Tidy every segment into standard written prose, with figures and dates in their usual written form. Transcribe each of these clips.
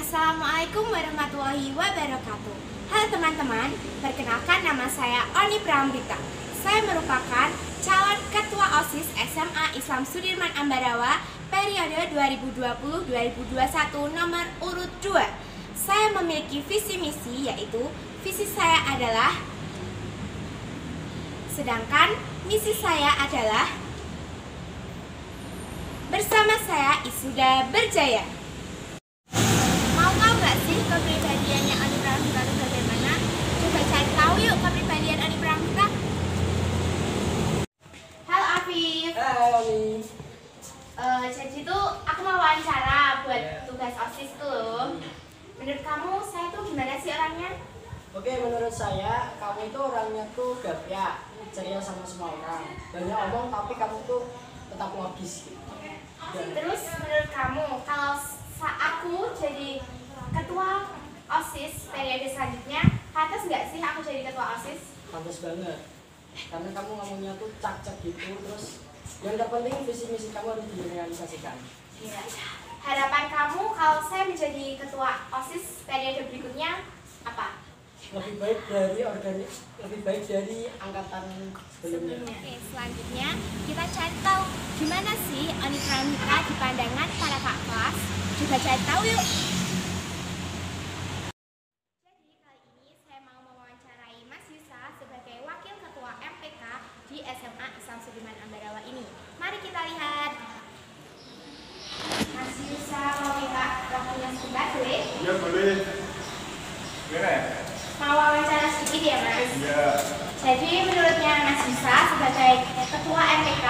Assalamualaikum warahmatullahi wabarakatuh. Halo teman-teman, perkenalkan nama saya Oni Pramrita. Saya merupakan calon ketua OSIS SMA Islam Sudirman Ambarawa periode 2020-2021 nomor urut 2. Saya memiliki visi misi, yaitu visi saya adalah, sedangkan misi saya adalah bersama saya Isuda Berjaya. Mau tahu nggak sih kepribadiannya Oni Pramrita itu bagaimana? Coba cari tahu yuk kepribadian Oni Pramrita. Halo Afif. Halo Oni. Jadi tuh aku mau wawancara buat tugas OSIS tuh loh. Menurut kamu saya tuh gimana sih orangnya? Oke, menurut saya kamu itu orangnya tuh gapya, ceria sama semua orang. Banyak omong tapi kamu tuh tetap logis gitu. Terus menurut kamu kalau aku jadi ketua OSIS periode selanjutnya, pantas nggak sih aku jadi ketua OSIS? Pantas banget. Karena kamu ngomongnya tuh cak-cak gitu, terus yang terpenting visi misi kamu harus direalisasikan. Iya. Harapan kamu kalau saya menjadi ketua OSIS periode berikutnya apa? Lebih baik dari angkatan sebelumnya. Oke, selanjutnya kita cari tahu gimana sih Oni Pramrita di pandangan para kak kelas. Coba cari tahu yuk. Jadi kali ini saya mau mewawancarai Mas Yusa sebagai wakil ketua MPK di SMA Islam Sudirman Ambarawa ini. Mari kita lihat. Mas Yusa mau minta waktunya sebentar boleh? Iya boleh. Gimana ya? Mau wawancara sedikit ya Mas? Iya. Jadi menurutnya Mas Yusa sebagai ketua MPK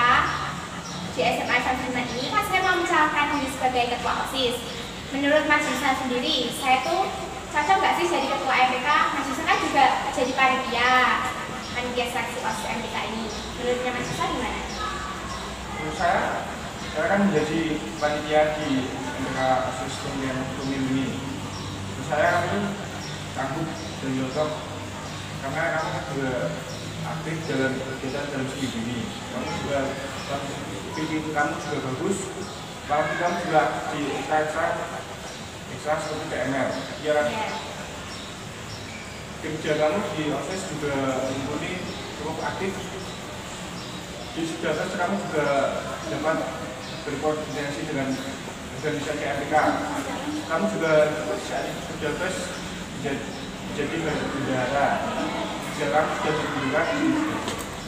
di SMA Islam Sudirman ini, kan saya mau mencalonkan diri sebagai ketua OSIS. Menurut Mas Yusa sendiri, saya tuh cocok nggak sih jadi ketua MPK? Mas Yusa kan juga jadi panitia seleksi OSIS MPK ini. Menurutnya Mas Yusa gimana? Menurut saya kan menjadi panitia di MPK OSIS Pemilihan Umum ini. Menurut saya kamu tangguh dan cocok karena kamu juga aktif dalam kegiatan dalam studi ini. Kamu juga pikir kamu juga bagus. Apalagi kamu juga di ekstra seperti PML. Ya kan? Kerja kamu di OSIS juga mumpuni, cukup aktif. Di Sudates kamu juga dapat berkoordinasi dengan organisasi MPK. Kamu juga Sudates jadi bendahara. Sekarang sudah berguna.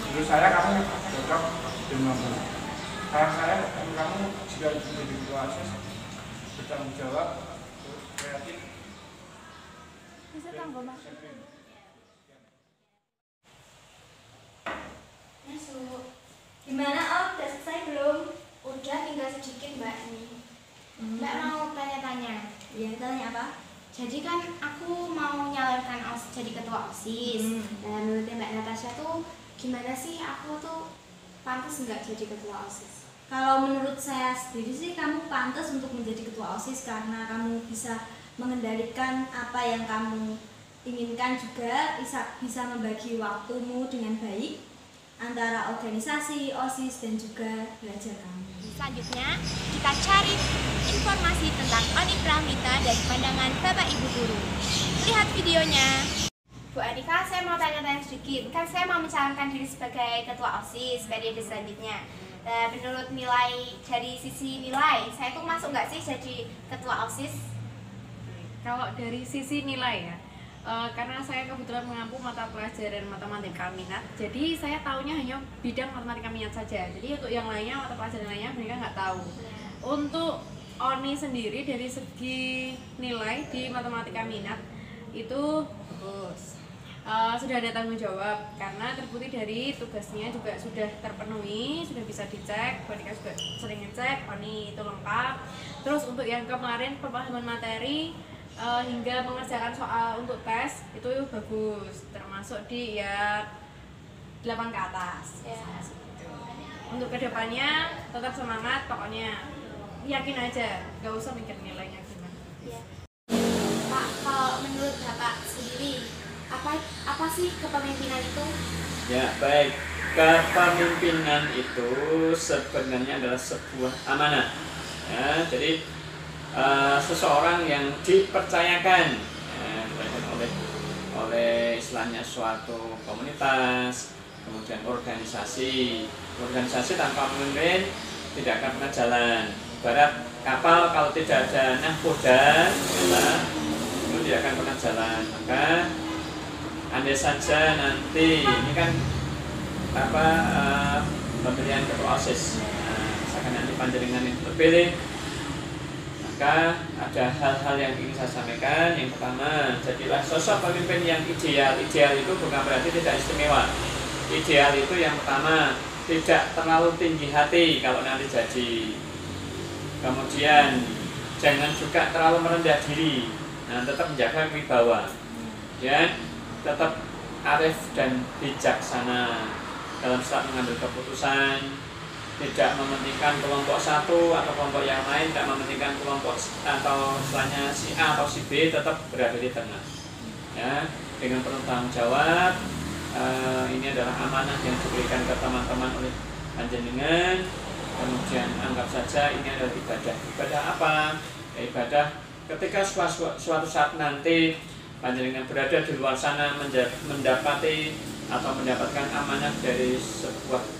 Menurut saya kamu cocok dan mampu. Saran saya kamu jika menjadi ketua OSIS bertanggung jawab, kreatif. Bisa tanggung masuk. Masuk. Gimana Om? Udah selesai belum? Udah, tinggal sedikit Mbak nih. Mbak mau tanya-tanya. Iya, tanya apa? Jadi kan aku mau nyalonkan jadi ketua OSIS. Dan menurut Mbak Natasha tuh gimana sih aku tuh pantas nggak jadi ketua OSIS? Kalau menurut saya sendiri sih kamu pantas untuk menjadi ketua OSIS karena kamu bisa mengendalikan apa yang kamu inginkan, juga bisa membagi waktumu dengan baik antara organisasi, OSIS, dan juga belajar kamu. Selanjutnya, kita cari informasi tentang Oni Pramrita dari pandangan Bapak Ibu Guru. Lihat videonya. Bu Adika, saya mau tanya-tanya sedikit. Kan saya mau mencalonkan diri sebagai ketua OSIS periode selanjutnya. Menurut nilai, dari sisi nilai, saya tuh masuk nggak sih jadi ketua OSIS? Kalau dari sisi nilai ya, karena saya kebetulan mengampu mata pelajaran matematika minat, jadi saya tahunya hanya bidang matematika minat saja. Jadi untuk yang lainnya, mata pelajaran lainnya mereka nggak tahu. Untuk Oni sendiri dari segi nilai di matematika minat itu bagus. Sudah ada tanggung jawab karena terbukti dari tugasnya juga sudah terpenuhi, sudah bisa dicek. Monika juga sering ngecek, Oni itu lengkap. Terus untuk yang kemarin pemahaman materi hingga mengerjakan soal untuk tes itu bagus, termasuk di ya 8 ke atas. Ya. Untuk kedepannya tetap semangat, pokoknya yakin aja, gak usah mikir nilainya gimana. Ya. Pak, kalau menurut Bapak sendiri, apa sih kepemimpinan itu? Ya, baik. Kepemimpinan itu sebenarnya adalah sebuah amanah. Ya, jadi seseorang yang dipercayakan oleh istilahnya suatu komunitas, kemudian organisasi tanpa pemimpin tidak akan pernah jalan. Ibarat kapal kalau tidak ada nahkoda, itu tidak akan pernah jalan. Maka andai saja nanti ini kan pemilihan ketua OSIS, misalkan nanti panjenengan itu terpilih, maka ada hal-hal yang ingin saya sampaikan. Yang pertama, jadilah sosok pemimpin yang ideal. Ideal itu bukan berarti tidak istimewa. Ideal itu yang pertama, tidak terlalu tinggi hati kalau nanti jadi. Kemudian jangan juga terlalu merendah diri. Nah, tetap menjaga wibawa. Ya, tetap arif dan bijaksana dalam saat mengambil keputusan. Tidak mementingkan kelompok satu atau kelompok yang lain, tidak mementingkan kelompok atau istilahnya si A atau si B, tetap berada di tengah. Ya, dengan penuh tanggung jawab. Ini adalah amanah yang diberikan ke teman-teman oleh panjenengan. Kemudian anggap saja ini adalah ibadah. Ibadah apa? Ya, ibadah ketika suatu saat nanti panjenengan berada di luar sana mendapati atau mendapatkan amanah dari sebuah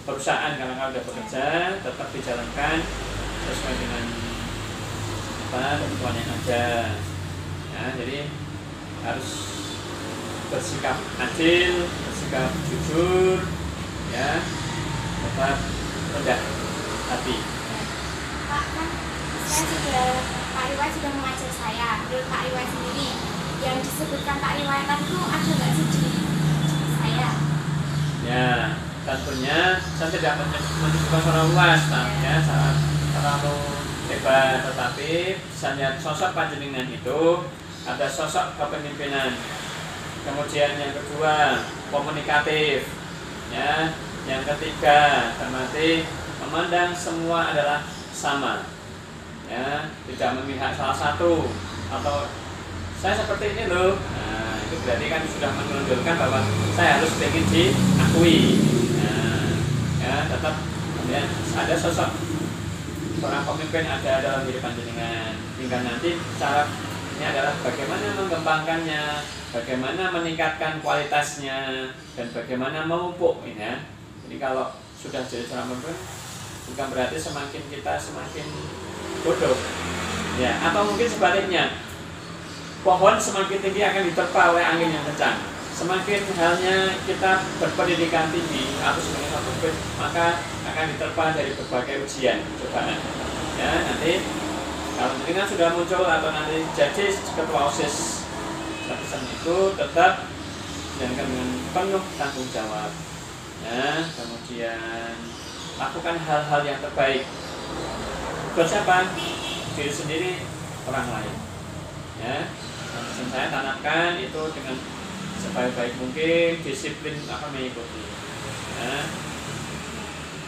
perusahaan, karena kalau sudah bekerja tetap dijalankan sesuai dengan ketentuan yang ada. Ya, jadi harus bersikap adil, bersikap jujur, ya, tetap rendah hati. Pak, kan Pak Iwan sudah mengajar saya. Menurut Pak Iwan sendiri, yang disebutkan Pak Iwan itu ada nggak sih di saya? Ya, tentunya saya tidak menyebutkan secara luas, ya, terlalu hebat, tetapi saya lihat sosok panjenengan itu ada sosok kepemimpinan. Kemudian yang kedua, komunikatif, ya. Yang ketiga, termati memandang semua adalah sama, ya, tidak memihak salah satu atau saya seperti ini loh. Nah, itu berarti kan sudah menunjukkan bahwa saya harus ingin diakui. Ya, tetap kemudian ada sosok seorang pemimpin ada dalam diri panjenengan. Tinggal nanti caranya adalah bagaimana mengembangkannya, bagaimana meningkatkan kualitasnya, dan bagaimana memupuk ini, ya. Jadi kalau sudah jadi seorang pemimpin bukan berarti semakin kita semakin bodoh, ya, atau mungkin sebaliknya, pohon semakin tinggi akan diterpa oleh angin yang kencang. Semakin halnya kita berpendidikan tinggi atau sebagai satu pemimpin, maka akan diterpa dari berbagai ujian, cobaan. Ya, nanti kalau dengan sudah muncul atau nanti jadi ketua OSIS lapisan itu tetap jalankan dengan penuh tanggung jawab. Ya, kemudian lakukan hal-hal yang terbaik. Buat siapa? Diri sendiri, orang lain. Ya, dan saya tanamkan itu dengan sebaik-baik mungkin, disiplin akan mengikuti. Ya.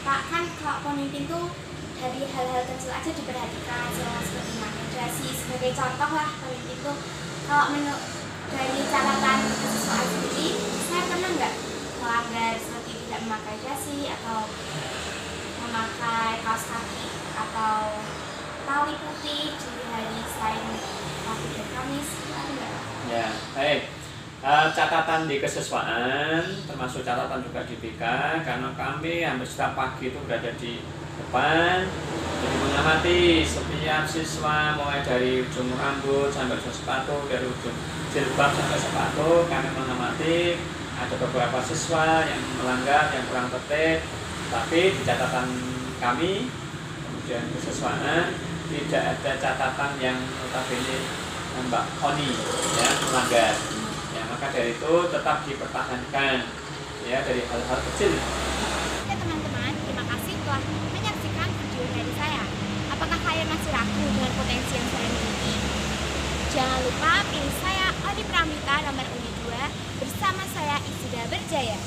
Pak, kan kalau pemimpin tuh dari hal-hal kecil aja diperhatikan, seperti madrasah sebagai contoh lah. Pemimpin tuh kalau menurut dari catatan siswa sendiri, saya pernah nggak melanggar seperti tidak memakai dasi atau memakai kaos kaki atau tali putih di hari selain Rabu dan Kamis, ada nggak? Ya, baik. Catatan di kesiswaan termasuk catatan juga di BK, karena kami hampir setiap pagi itu berada di depan, jadi mengamati setiap siswa mulai dari ujung rambut sampai ujung sepatu, dari ujung jilbab sampai sepatu. Kami mengamati ada beberapa siswa yang melanggar, yang kurang tertib, tapi di catatan kami kemudian kesiswaan tidak ada catatan yang notabene Mbak Oni ya melanggar. Ya, maka dari itu tetap dipertahankan ya dari hal-hal kecil. Ya teman-teman, terima kasih telah menyaksikan video dari saya. Apakah kalian masih ragu dengan potensi yang saya miliki? Jangan lupa pilih saya Odi Pramita nomor Uni 2 bersama saya Isida Berjaya.